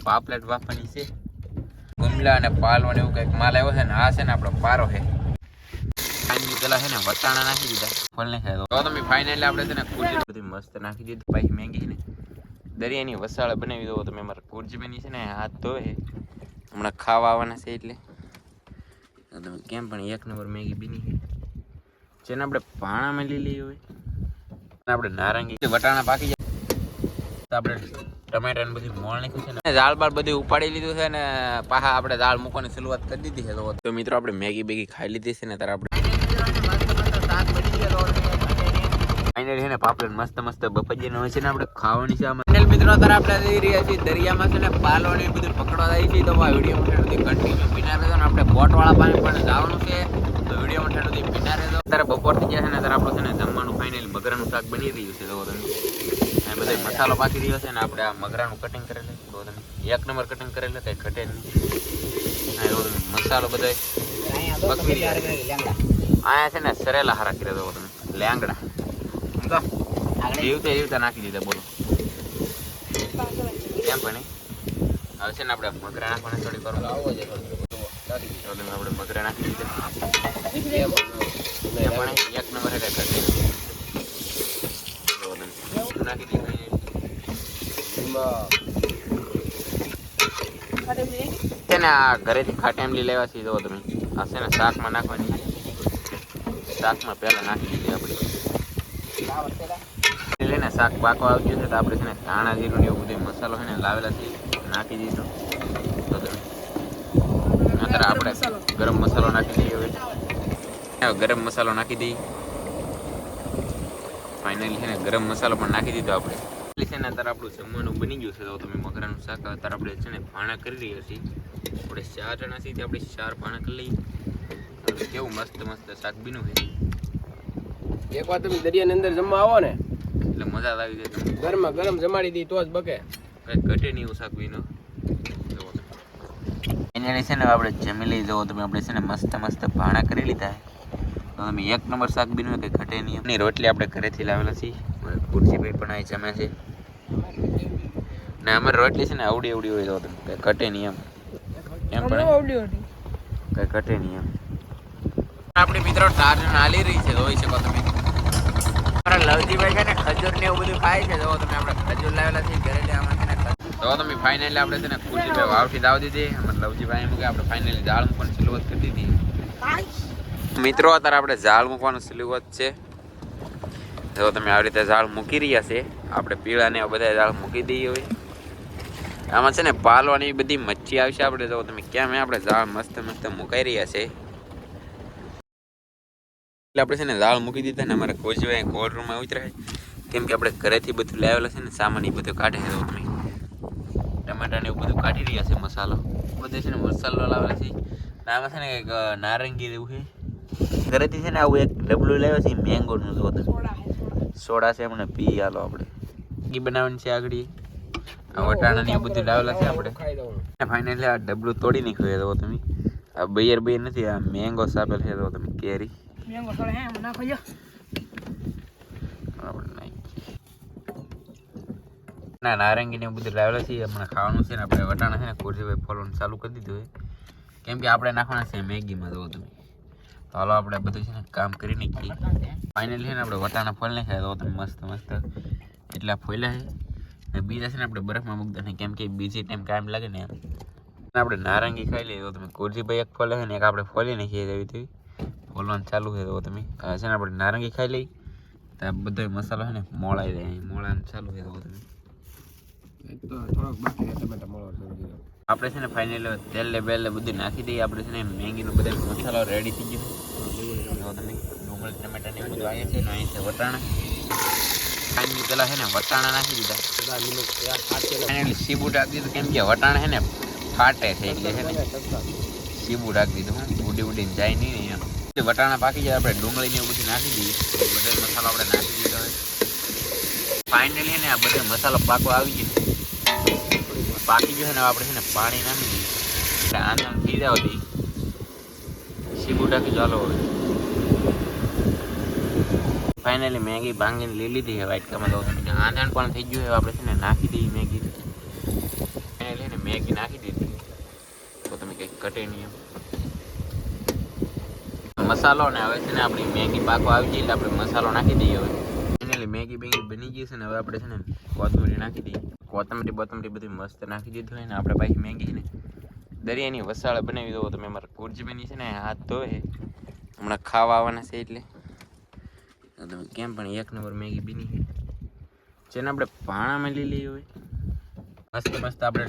પાપલેટ વાફવાની છે. ગુમલા અને પાલવો ને એવું કંઈક માલ આવ્યો છે ને આ છે ને આપણો પારો છે. પેલા છે ને વટાણા નાખી દીધા ફળ ને ખાય તો તમે ફાઇનલી આપણે છે ને કુરજી બધી મસ્ત નાખી દીધી. પછી મેગી છે ને દરિયાની વસાળ બનાવી દો તમે. અમારા કુરજી બની છે ને હાથ ધોવે હમણાં ખાવા આવવાના છે એટલે તમે કેમ પણ એક નંબર મેગી બની છે. જેને આપણે પાણામાં લીલી હોય આપણે નારંગી વટાણા પાકી જાય તો આપણે ટમેટા ને બધી મોળ નાખ્યું છે ને દાળ બાળ બધી ઉપાડી લીધું છે ને પાછા આપણે દાળ મૂકવાની શરૂઆત કરી દીધી છે. તો મિત્રો આપણે મેગી બેગી ખાઈ લીધી છે ને ત્યારે આપણે ફાઇનલી છે ને પાપલેટ મસ્ત મસ્ત બફાજી હોય છે ને આપણે ખાવાની છે. ફાઇનલ મિત્રો અત્યારે આપણે જઈ રહ્યા છીએ દરિયામાં છે ને પાલવાની બધું પકડવા જાય છે. તો આ વિડીયો માટે કન્ટિન્યુ બિના રહેજો ને આપણે બોટવાળા પાણી પણ જવાનું છે તો વિડીયો માટે બિના રહેજો. અત્યારે બપોર થઈ ગયા છે ને ત્યારે આપણે છે ને જમવાનું ફાઇનલી મગરાનું શાક બની રહ્યું છે. તો તમે બધો મસાલો પાકી રહ્યો છે ને આપણે આ મગરાનું કટિંગ કરેલું તો તમે એક નંબર કટિંગ કરેલું કંઈ ઘટે નહીં. મસાલો બધો પકવી રહ્યા અહીંયા છે ને સરેલા હારા કર્યા દો તમે લેંગડા જીવતા જીવતા નાખી દીધા. બોલો કેમ પણ હવે છે ને આપણે મગરા નાખવાને થોડી કરો તમે આપણે મગરા નાખી દીધા પણ એક નંબર ઘટે નાખી દીધું છે ને આ ઘરેથી ખાટેમલી લેવા છીએ. જો તમે આ છે ને શાકમાં નાખવાની શાકમાં પહેલાં નાખી દીધી આપણે લઈને શાક પાકવા આવી ગયું છે તો આપણે છે ને ધાણા જીરું ને એવું બધું મસાલો છે ને લાવેલા છે નાખી દીધો. તો તમે અત્યારે આપણે ગરમ મસાલો નાખી દઈએ. હવે ગરમ મસાલો નાખી દઈએ. ફાઇનલી છે ને ગરમ મસાલો પણ નાખી દીધો આપણે છે ને અત્યારે આપણું જમવાનું બની ગયું છે. તો તમે મગરાનું શાક અત્યારે આપણે છે ને ભાણા કરી રહ્યા છીએ. આપણે 4 જણા છીએ આપણે 4 ભાણા કરી લઈએ. કેવું મસ્ત મસ્ત શાક બીનું છે. એક વાર તમે દરિયાની અંદર જમવા આવો ને એટલે મજા આવી જાય. ગરમા ગરમ જમાડી દી તો જ બકે કઈ ઘટે નહીં એવું શાક બીનું. એની છે ને આપણે જમી લઈ જવો તમે. આપણે છે ને મસ્ત મસ્ત ભાણા કરી લીધા તો તમે એક નંબર શાક બીનું કંઈ ઘટે નહીં. એમની રોટલી આપણે ઘરેથી લાવેલા છીએ. કુરજીભાઈ પણ અહીં જમે છે ને અમારી રોટલી છે ને આવડી આવડી હોય તો તમે કંઈ ઘટે નહીં એમ પણ કંઈ ઘટે નહીં એમ. આપણી મિત્રો ટાર્જન હાલી રહી છે જોઈ શકો તમે. અમારા લવજીભાઈ છે ને ખજૂર ને એવું બધું ખાય છે. જો તમે આપણે ખજૂર લાવેલા છીએ ઘરે લેવામાં છે ને તો તમે ફાઇનલી આપણે છે ને કુરજીભાઈ વાવથી દાવ દીધી. અમારા લવજીભાઈ મૂકે આપણે ફાઇનલી જાળ મૂકવાની શરૂઆત કરી દીધી. મિત્રો અત્યારે આપણે ઝાડ મૂકવાનું શરૂઆત છે. જો તમે આવી રીતે ઝાડ મૂકી રહ્યા છે આપણે પીળા ને બધા ઝાડ મૂકી દઈએ. હવે આમાં છે ને પાલવાની બધી મચ્છી આવશે આપણે. જો તમે કેમ આપણે ઝાડ મસ્ત મસ્ત મુકાઈ રહ્યા છે એટલે આપણે છે ને ઝાડ મૂકી દીધા ને અમારે કોચભાઈ કોલ્ડ રૂમમાં ઉતરાય કેમ કે આપણે ઘરેથી બધું લાવેલા છે ને સામાન એ બધું કાઢે છે. તમે ટમાટા ને એવું બધું કાઢી રહ્યા છે. મસાલો બધે છે ને મસાલો લાવેલા છે. આમાં છે ને કંઈક નારંગી એવું છે. ઘરેથી છે ને આવું એક ડબલું લાવ્યા છે મેંગોનું. જો સોડા છે હમણાં પી હાલો આપણે ઘી બનાવવાની છે. આગળ વટાણા ને એવું બધું લાવેલા છે આપણે. ફાઇનલી આ ડબલું તોડી નાખ્યું. તો તમે આ બૈયર નથી આ મેંગો સાપેલ છે. તો તમે કેરી ના નારંગી ને એવું બધું લાવેલા છે હમણાં ખાવાનું છે ને આપણે વટાણા છે ને કુરજીભાઈ ફોલવાનું ચાલુ કરી દીધું હોય કેમ કે આપણે નાખવાના છે મેગીમાં. જો તમે હાલો આપણે બધું છે ને કામ કરી નાખીએ. ફાઇનલી છે ને આપણે વટાણા ફોલ નાખ્યા તો તમે મસ્ત મસ્ત એટલા ફોલ્યા છે. બીજા છે ને આપણે બરફમાં મૂકતા નહીં કેમ કે બીજી ટાઈમ કામ લાગે ને એમ. આપણે નારંગી ખાઈ લઈએ. તો તમે કુરજીભાઈ એક ફોલે છે ને એક આપણે ફોલી નાખીએ. એવી ફોલવાનું ચાલુ છે. તો તમે છે ને આપણે નારંગી ખાઈ લઈ તો બધો મસાલો છે ને મોળાઈ જાય. મોળાનું ચાલુ છે. તો તમે આપણે છે ને ફાઇનલી તેલ ને બેલ ને બધું નાખી દઈએ. આપણે છે ને મેગીનો બધો મસાલો રેડી થઈ ગયો. તમે ડુંગળી ટમેટા ને બધું આવ્યા છે ને અહીં છે વટાણા. ફાઇનલી પેલા છે ને વટાણા નાખી દીધા. ફાઇનલી સીબુ રાખી દીધું કેમ કે વટાણા છે ને ફાટે છે એટલે છે ને સીબુ રાખી દીધું. ઉડી ઉડીને જાય નહીં એમ. વટાણા પાકી જાય આપણે ડુંગળી ને એવું બધું નાખી દઈએ. બધો મસાલો આપણે નાખી દીધો હવે. ફાઇનલી ને આ બધો મસાલો પાકવા આવી ગયો. પાકી ગયો ને આપણે છે ને પાણી નાખી દઈએ. એટલે આંધણ થઈ જાવ દઈએ. સીબુ ટાકી ચાલો હવે. ફાઇનલી મેગી ભાંગીને લઈ લીધી છે વાટકામાં. તો આંધણ પણ થઈ ગયું છે આપણે છે ને નાખી દઈએ મેગી. ફાઇનલી ને મેગી નાખી દીધી તો તમે કંઈક ઘટે નહીં એમ મસાલો ને હવે છે ને આપણી મેગી પાકો આવી જાય એટલે આપણે મસાલો નાખી દઈએ હવે ફાઇનલી મેગી બેગી બની ગઈ છે ને હવે આપણે છે ને કોથમરી નાખી દઈએ કોથમરી બધી મસ્ત નાખી દીધું હોય ને આપણે પાછી મેગી છે ને દરિયાની વસાળે બનાવી દો તમે અમારા કુરજીબેની છે ને હાથ ધોવે હમણાં ખાવા આવવાના છે એટલે તમે કેમ પણ એક નંબર મેગી બની જેને આપણે પાણામાં લઈ લઈએ હોય મસ્ત આપણે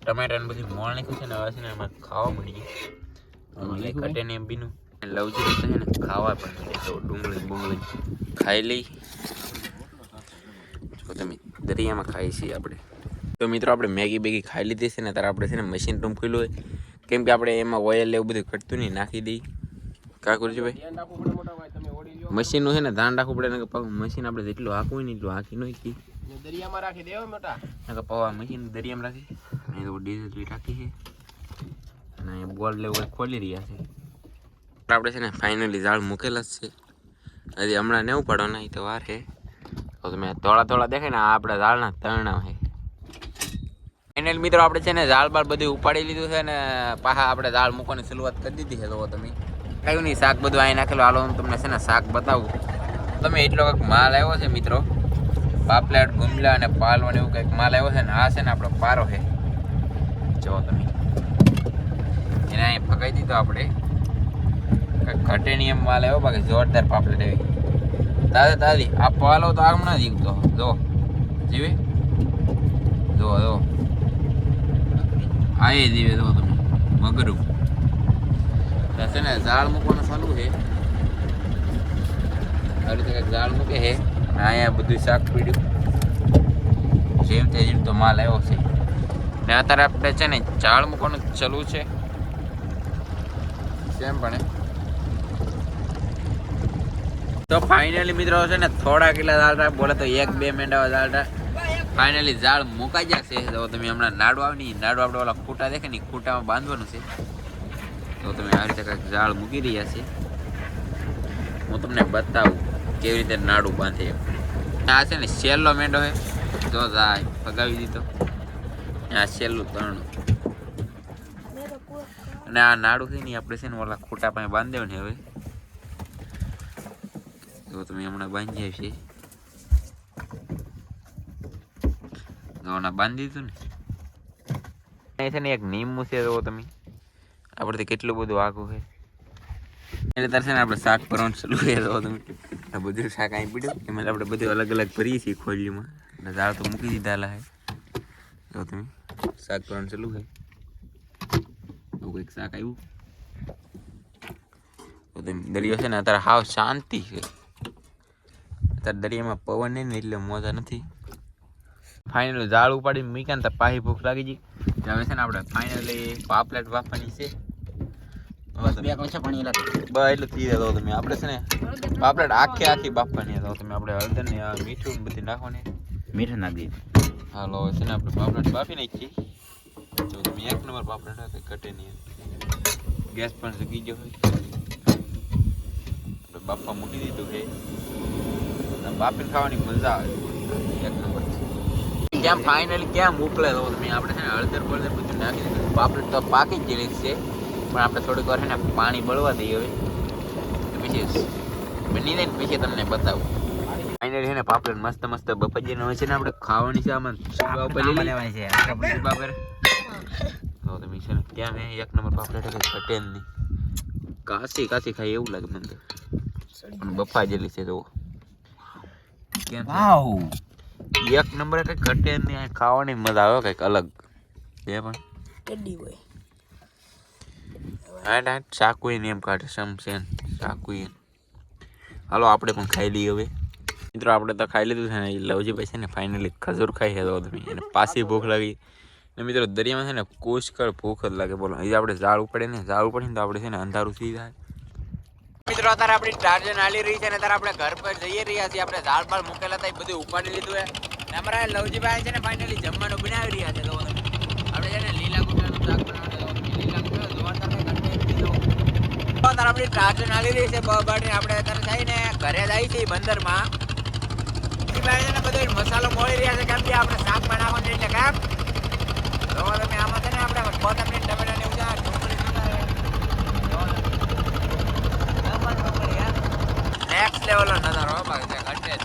ટમેટાને બધી મોળ નાખ્યું છે ને હવે છે ને એમાં ખાવા મળી ગઈ ઘટે ને એમ બીનું લવજી છે ને ખાવા પણ તો ડુંગળી ખાઈ લઈ જો તમે દરિયામાં ખાઈ છીએ આપણે તો મિત્રો આપણે મેગી બેગી ખાઈ લીધી છે ને ત્યારે આપણે છે ને મશીન રૂમ ખુલ્લું હોય કેમ કે આપણે એમાં ઓઇલ એવું બધું ઘટતું નહીં નાખી દઈ કા કરજો ભાઈ મશીનનું છે ને ધ્યાન રાખવું પડે ને મશીન આપણે જેટલું હાંકવું હોય ને એટલું હાંકી નહીં કી દરિયામાં રાખી દેવો મોટા પવા મશીન દરિયામાં રાખી અહીં તો ડીઝલ રાખી છે અને અહીંયા બોલ લેવું ખોલી રહ્યા છે આપણે છે ને ફાઇનલી ઝાડ મૂકેલા જ છે હજી હમણાં નહીં ઉપાડવાના એ તો વાર છે તો તમે થોડા દેખાય ને આ આપણા ઝાડના તરણા છે ફાઇનલ મિત્રો આપણે છે ને ઝાડ બાળ બધું ઉપાડી લીધું છે ને પાછા આપણે ઝાડ મૂકવાની શરૂઆત કરી દીધી છે તો તમે કયું નહીં શાક બધું અહીં નાખેલું હાલો હું તમને છે ને શાક બતાવું તમે એટલો કંઈક માલ આવ્યો છે મિત્રો પાપલેટ ગુમલા અને પાલવો ને એવું કંઈક માલ આવ્યો છે ને આ છે ને આપણો પારો છે જો તમે એને અહીં ફગાઈ દીધો આપણે કંઈક ઘટે નહીં એમ માલ આવ્યો બાકી જોરદાર પાપલેટ એવી તાજી આ પાલો તો આમ ના જીવતો જો જીવે જો આ એ જીવે જો તમે મગરું છે ને ઝાડ મૂકવાનું ચાલુ છે આવી રીતે કંઈક ઝાડ મૂકે છે અહીંયા બધું શાક પીડ્યું જેમ તો માલ આવ્યો છે ને અત્યારે આપણે છે ને ઝાડ મૂકવાનું ચાલુ છે કેમ પણ તો ફાઇનલી મિત્રો છે ને થોડા કિલા ઝાડ બોલે તો 1-2 મેંડાવા ઝાડ ફાઇનલી ઝાડ મુકાઈ જશે તો તમે હમણાં નાડું આવે ને નાડું આપણે ઓલા ખૂટા દેખે ને ખૂટામાં બાંધવાનું છે તો તમે આ રીતે કંઈક ઝાડ મૂકી રહ્યા છે હું તમને બતાવું કેવી રીતે નાડું બાંધે આ છે ને છેલ્લો મેંડો છે જો જાય ફગાવી દીધો આ છેલ્લું તરણું અને આ નાડું છે ને આપણે છે ને ઓલા ખૂટા પાસે બાંધી દેવું ને હવે તો તમે હમણાં બાંધી આવશે બાંધી દીધું ને છે ને એક નીમું છે તો તમે આપણે કેટલું બધું આખું છે એટલે તાર છે ને આપણે શાક ભરવાનું ચાલુ છે તો તમે આ બધું શાક અહીં પીડ્યું એમાં આપણે બધું અલગ અલગ ભરીએ છીએ ખોલીમાં એટલે ઝાડ તો મૂકી દીધા હે તો તમે શાક ભરવાનું ચાલુ છે એવું કંઈક શાક આવ્યું તો તમે દરિયો છે ને અત્યારે હાવ શાંતિ છે અત્યારે દરિયામાં પવન નહીં ને એટલે મોજા નથી ફાઇનલ ઝાડ ઉપાડી મૂક્યા ને તો પાછી ભૂખ લાગી ગઈ હવે છે ને આપણે ફાઇનલી પાપલેટ વાપવાની છે એટલું થઈ જાય તમે આપણે છે ને પાપલેટ આખી બાફવાની તો તમે આપણે હળદર ને મીઠું બધી નાખવાની મીઠું નાખી દઈએ હાલો છે ને આપણે પાપલેટ બાફી નાખીએ જો તમે 1 નંબર પાપલેટ કંઈ ઘટે નહીં ગેસ પણ સકી ગયો હોય આપણે બાફવા મૂકી દીધું છે બાફીને ખાવાની મજા આવે 1 નંબર ક્યાં ફાઇનલી ક્યાં મોકલે તો તમે આપણે છે ને હળદર બળદર બધું નાખી દીધું પાપલેટ તો પાકી જ ગયેલી છે પણ આપણે થોડીક વાર છે ને પાણી બળવા દઈએ હવે પછી બની જાય ને પછી તમને બતાવું ફાઇનલી છે ને પાપલેટ મસ્ત બફાજીને હોય છે ને આપણે ખાવાની છે આમાં ઉપર લઈ લેવાની છે બાપર તો તમે છે ને ક્યાં હે 1 નંબર પાપલેટ એટલે ઘટે નહીં કાસી ખાઈ એવું લાગે મને પણ બફા જેલી છે તો કેમ વાવ 1 નંબર એટલે ઘટે નહીં ખાવાની મજા આવે કંઈક અલગ છે પણ કડી હોય હા ચાકુ ને એમ કાઢે સમસેન ચાકુ હાલો આપણે પણ ખાઈ લઈએ હવે મિત્રો આપણે તો ખાઈ લીધું છે ને એ લવજી ભાઈ છે ને ફાઇનલી ખજૂર ખાઈ છે તો તમે એને પાછી ભૂખ લાગી ને મિત્રો દરિયામાં છે ને પુષ્કળ ભૂખ જ લાગે બોલો એ આપણે ઝાડ ઉપડે ને તો આપણે છે ને અંધારું થઈ જાય મિત્રો અત્યારે આપણી ચાર્જર નાલી રહી છે ને અત્યારે આપણે ઘર પર જઈ રહ્યા છીએ આપણે ઝાડ બાળ મૂકેલા હતા એ બધું ઉપાડી લીધું છે ને અમારા લવજી ભાઈ છે ને ફાઇનલી જમવાનું બનાવી રહ્યા છે તો આપણે છે ને લીલા કુકડાનું શાક બનાવવાનું લીલા કુકડા જોરદાર આપણી ચાર્જર નાલી રહી છે બરાબર આપણે અત્યારે જઈને ઘરે જાય છે બંદરમાં બધો મસાલો મોળી રહ્યા છે કેમ કે આપણે શાક બનાવવાનું એટલે કેમ તો તો તમે આમાં છે ને આપણે કોથમરી ટમેટા ને ઉજા ડુંગળી નેક્સ્ટ લેવલ નજારો હો ભાઈ છે ઘટે જ.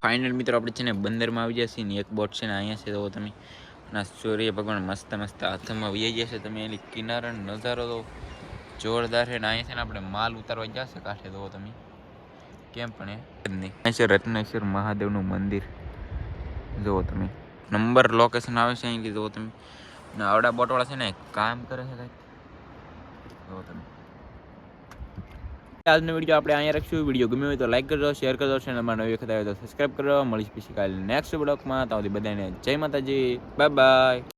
ફાઇનલ મિત્રો આપણે છે ને બંદરમાં આવી જશે ને એક બોટ છે ને અહીંયા છે તો તમે ના સૂર્ય ભગવાન મસ્ત મસ્ત હાથમાં વહી જશે તમે એની કિનારાનો નજારો તો જોરદાર છે ને અહીંયા છે ને આપણે માલ ઉતારવા જશે કાંઠે તો તમે કેમ પણ એ નહીં અહીં છે રત્નેશ્વર મહાદેવનું મંદિર જુઓ તમે નંબર લોકેશન આવે છે અહીંથી જુઓ તમે ને આવડા બોટવાળા છે ને કામ કરે છે કંઈક જુઓ તમે. આજનો વિડીયો આપણે અહીંયા રાખશું. વિડીયો ગમ્યો હોય તો લાઈક કરજો, શેર કરજો, ચેનલમાં નવી વખત આવે તો સબસ્ક્રાઈબ કરો. મળીશ પછી કાલે નેક્સ્ટ બ્લોગમાં. તો બધાને જય માતાજી, બાય બાય.